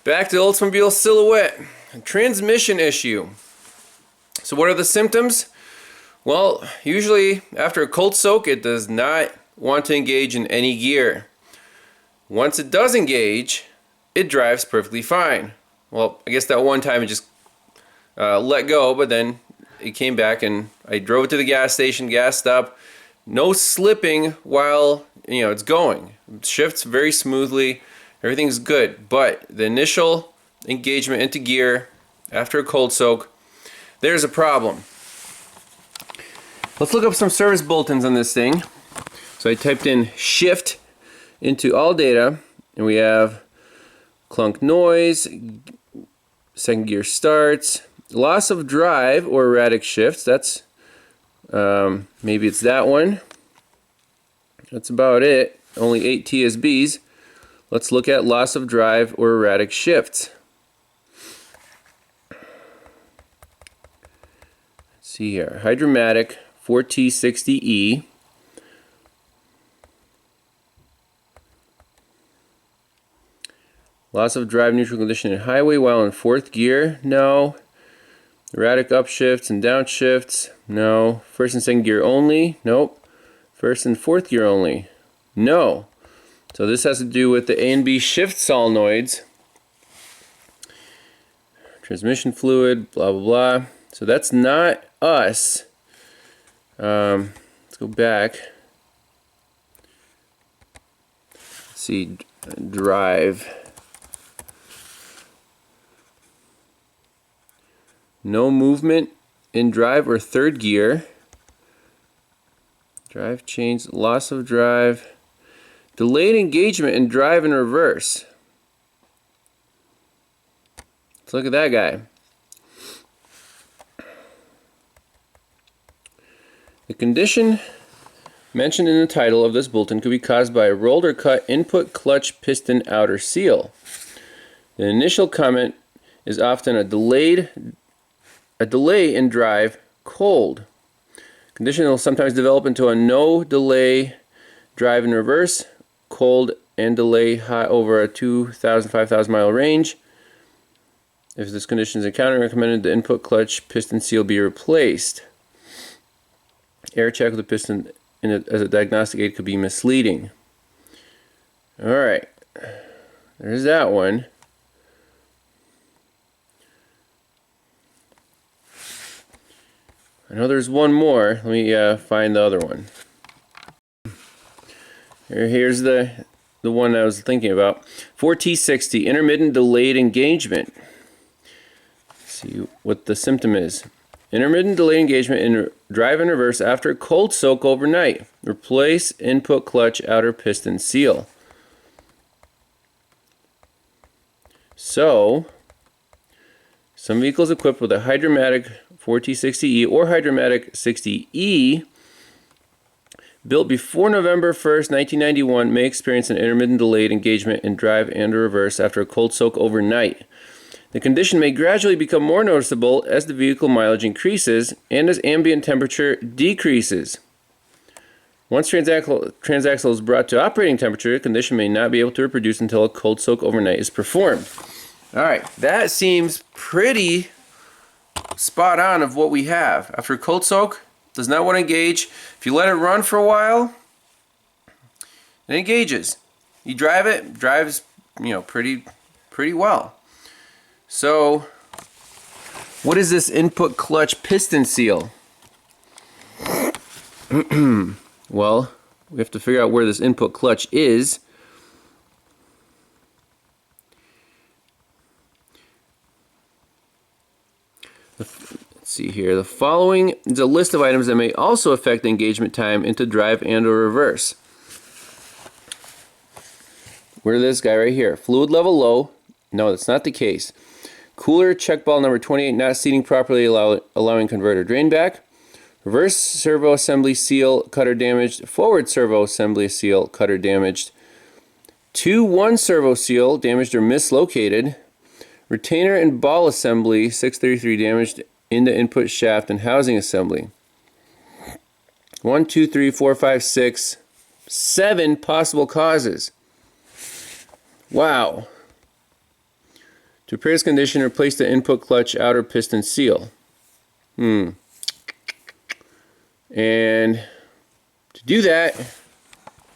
Back to Oldsmobile Silhouette. Transmission issue. So what are the symptoms? Well, usually after a cold soak, it does not want to engage in any gear. Once it does engage, it drives perfectly fine. Well, I guess that one time it just let go, but then it came back and I drove it to the gas station, gassed up. No slipping while it's going. It shifts very smoothly. Everything's good, but the initial engagement into gear after a cold soak, there's a problem. Let's look up some service bulletins on this thing. So I typed in shift into all data, and we have clunk noise, second gear starts, loss of drive or erratic shifts. That's maybe it's that one. That's about it. Only 8 TSBs. Let's look at loss of drive or erratic shifts. Let's see here. Hydromatic 4T60E. Loss of drive neutral condition in highway while in fourth gear. No. Erratic upshifts and downshifts. No. First and second gear only. Nope. First and fourth gear only. No. So this has to do with the A and B shift solenoids. Transmission fluid, blah, blah, blah. So that's not us. Let's go back. Let's see, drive. No movement in drive or third gear. Drive change, loss of drive. Delayed engagement in drive and reverse. Let's look at that guy. The condition mentioned in the title of this bulletin could be caused by a rolled or cut input clutch piston outer seal. The initial comment is often a delay in drive cold. Condition will sometimes develop into a no delay drive in reverse, cold and delay high over a 2,000 5,000 mile range. If this condition is encountered, recommended the input clutch piston seal be replaced. Air check with the piston as a diagnostic aid could be misleading. Alright, there's that one. I know there's one more. Let me find the other one. Here's the one I was thinking about. 4T60, intermittent delayed engagement. Let's see what the symptom is. Intermittent delayed engagement in drive and reverse after cold soak overnight. Replace input clutch outer piston seal. So, some vehicles equipped with a Hydromatic 4T60E or Hydromatic 60E built before November 1st, 1991 may experience an intermittent delayed engagement in drive and reverse after a cold soak overnight. The condition may gradually become more noticeable as the vehicle mileage increases and as ambient temperature decreases. Once transaxle is brought to operating temperature, the condition may not be able to reproduce until a cold soak overnight is performed. Alright, that seems pretty spot on of what we have. After a cold soak, does not want to engage. If you let it run for a while, it engages. You drive it, drives pretty well. So, what is this input clutch piston seal? Well, we have to figure out where this input clutch is. Let's see here. The following is a list of items that may also affect the engagement time into drive and or reverse. Where's this guy right here? Fluid level low. No, that's not the case. Cooler check ball number 28 not seating properly, allowing converter drain back. Reverse servo assembly seal cutter damaged. Forward servo assembly seal cutter damaged. 2-1 servo seal damaged or mislocated. Retainer and ball assembly 633 damaged in the input shaft and housing assembly. 1, 2, 3, 4, 5, 6, 7 possible causes. Wow. To repair this condition, replace the input clutch outer piston seal. And to do that,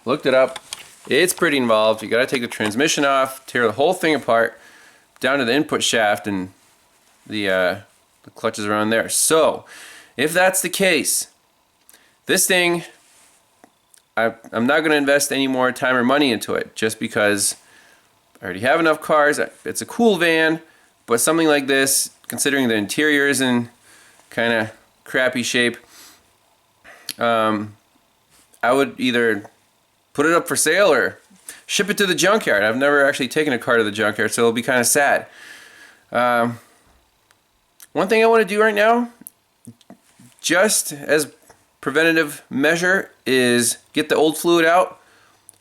looked it up. It's pretty involved. You got to take the transmission off, tear the whole thing apart, down to the input shaft and the clutches around there. So, if that's the case, this thing, I'm not going to invest any more time or money into it, just because I already have enough cars. It's a cool van, but something like this, considering the interior is in kind of crappy shape, I would either put it up for sale or ship it to the junkyard. I've never actually taken a car to the junkyard, so it'll be kind of sad. One thing I want to do right now, just as preventative measure, is get the old fluid out,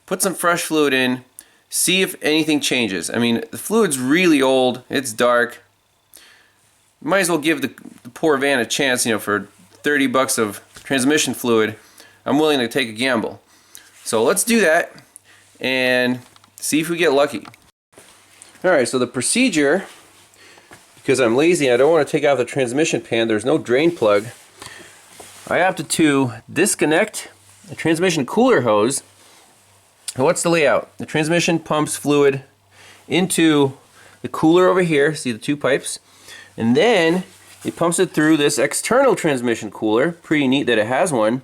put some fresh fluid in, see if anything changes. I mean, the fluid's really old, it's dark. Might as well give the poor van a chance, you know, for 30 bucks of transmission fluid. I'm willing to take a gamble. So let's do that and see if we get lucky. Alright, so the procedure, because I'm lazy, I don't want to take out the transmission pan, there's no drain plug. I have to disconnect the transmission cooler hose. And what's the layout? The transmission pumps fluid into the cooler over here, see the two pipes, and then it pumps it through this external transmission cooler, pretty neat that it has one,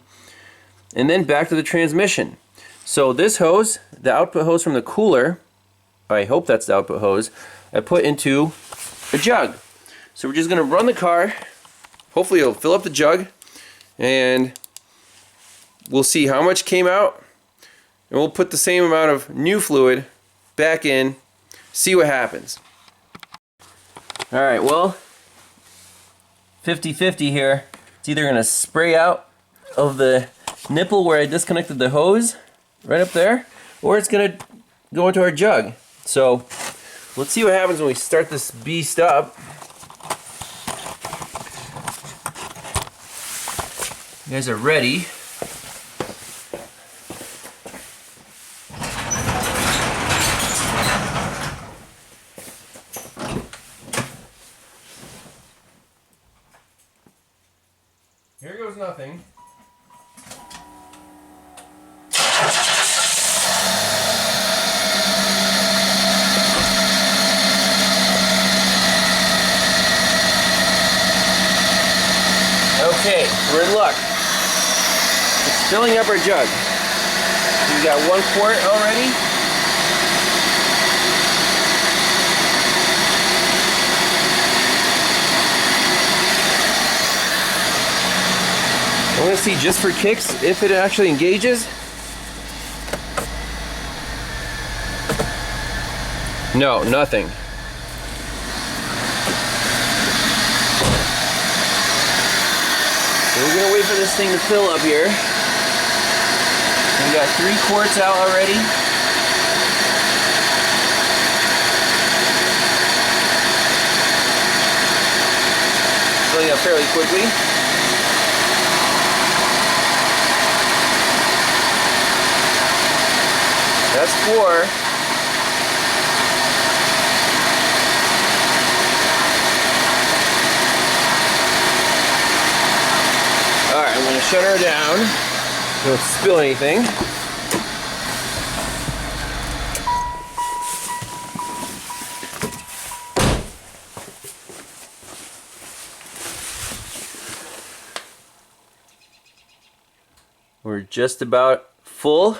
and then back to the transmission. So this hose, the output hose from the cooler, I hope that's the output hose, I put into a jug. So we're just going to run the car, hopefully it'll fill up the jug, and we'll see how much came out, and we'll put the same amount of new fluid back in, see what happens. Alright, well, 50-50 here. It's either going to spray out of the nipple where I disconnected the hose, right up there, or it's going to go into our jug. So, let's see what happens when we start this beast up. You guys are ready. Here goes nothing. Okay, we're in luck. It's filling up our jug. We got 1 quart already. I'm going to see just for kicks if it actually engages. No, nothing. So we're going to wait for this thing to fill up here. We got 3 quarts out already. Filling up fairly quickly. That's 4. Alright, I'm going to shut her down. Don't spill anything. We're just about full.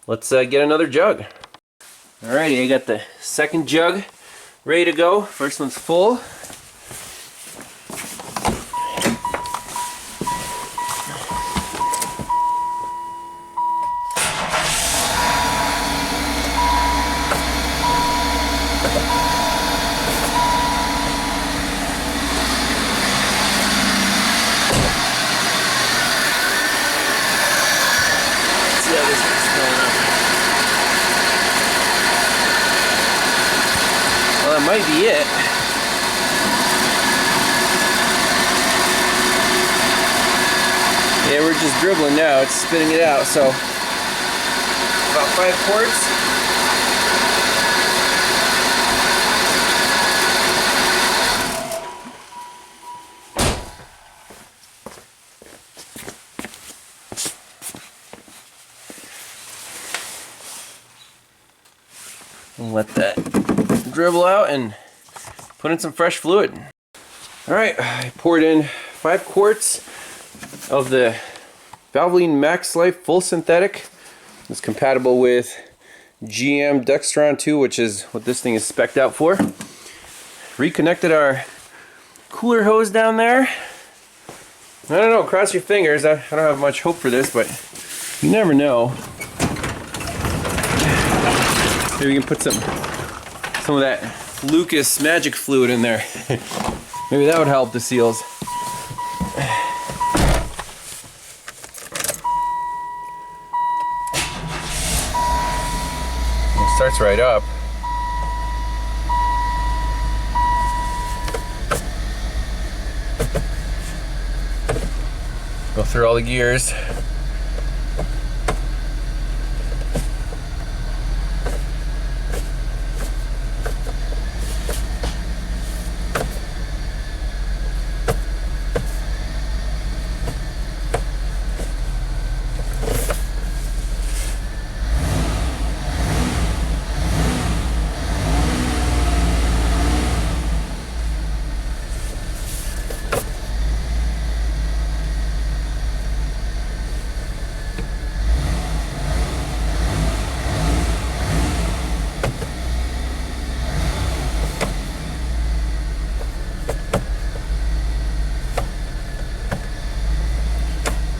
Let's get another jug. Alrighty, I got the second jug ready to go. First one's full. Might be it. Yeah, we're just dribbling now. It's spitting it out. So about 5 quarts. And let that dribble out and put in some fresh fluid. All right, I poured in 5 quarts of the Valvoline Max Life Full Synthetic. It's compatible with GM Dextron 2, which is what this thing is spec'd out for. Reconnected our cooler hose down there. I don't know, cross your fingers. I don't have much hope for this, but you never know. Maybe we can put some of that Lucas magic fluid in there. Maybe that would help the seals. It starts right up. Go through all the gears.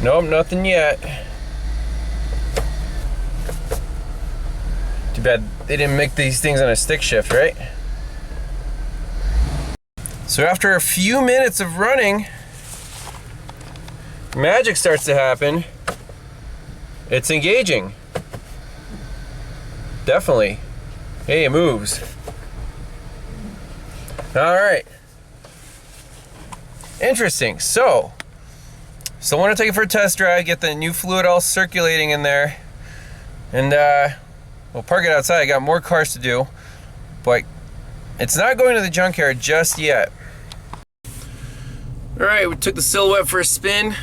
Nope, nothing yet. Too bad they didn't make these things on a stick shift, right? So after a few minutes of running, magic starts to happen. It's engaging. Definitely. Hey, it moves. All right. Interesting. So I want to take it for a test drive, get the new fluid all circulating in there, and we'll park it outside. I got more cars to do, but it's not going to the junkyard just yet. All right, we took the Silhouette for a spin.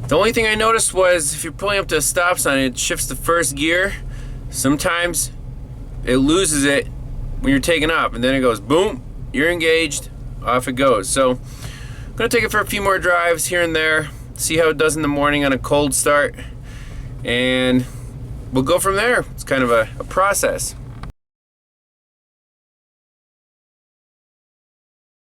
The only thing I noticed was if you're pulling up to a stop sign, it shifts the first gear. Sometimes it loses it when you're taking off, and then it goes boom, you're engaged, off it goes. So I'm gonna take it for a few more drives here and there, see how it does in the morning on a cold start, and we'll go from there. It's kind of a process.